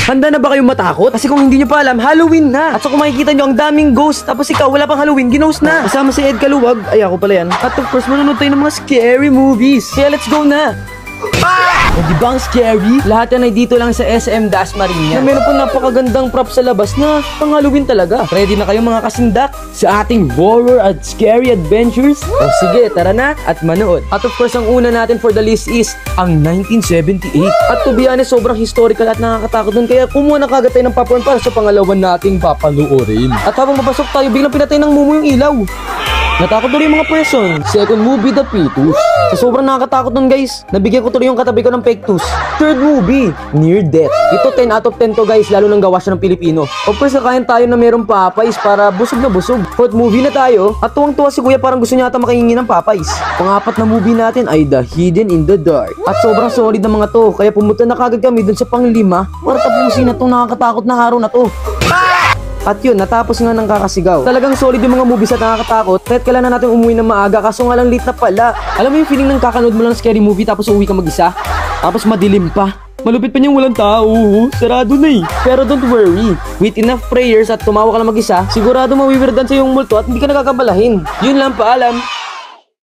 Handa na ba kayong matakot? Kasi kung hindi nyo pa alam, Halloween na. At so kung makikita nyo ang daming ghost, tapos ikaw wala pang Halloween, ginost na. Kasama si Ed Kaluwag, ay ako pala yan. At of course, manonood tayo ng mga scary movies. Kaya let's go na. O diba ang scary? Lahat yan ay dito lang sa SM Dasmariñas. Na meron po napakagandang prop sa labas na pang Halloween talaga. Ready na kayo mga kasindak sa ating horror at scary adventures? O sige, tara na at manood. At of course, ang una natin for the list is ang 1978. At to be honest, sobrang historical at nakakatakot dun. Kaya kumuha na kagad tayo ng popcorn para sa pangalawan nating papanoorin. At habang papasok tayo, biglang pinatay ng mumu yung ilaw. Natakot tuloy yung mga person. Second movie, The Fetus. So sobrang nakakatakot nun guys. Nabigyan ko tuloy yung katabi ko ng fake tooth. Third movie, Near Death. Ito 10 out of 10 to guys, lalo nang gawa siya ng Pilipino. Of course, nakain tayo na merong Popeyes para busog na busog. Fourth movie na tayo. At tuwang-tuwa si kuya, parang gusto niya ata makahingi ng Popeyes. Pang-apat na movie natin ay The Hidden in the Dark. At sobrang solid na mga to. Kaya pumunta na kagad kami dun sa pang-5 para tapusin na tong nakakatakot na araw na to. At yun, natapos nga ng kakasigaw. Talagang solid yung mga movies at nakakatakot. Kahit kailan na natin umuwi ng maaga, kaso nga lang late na pala. Alam mo yung feeling ng kakanood mo lang ng scary movie tapos uuwi ka mag-isa? Tapos madilim pa. Malupit pa niyang walang tao. Sarado na eh. Pero don't worry. With enough prayers at tumawa ka lang mag-isa, sigurado mawiwirdan sa yung multo at hindi ka nakakabalahin. Yun lang, paalam.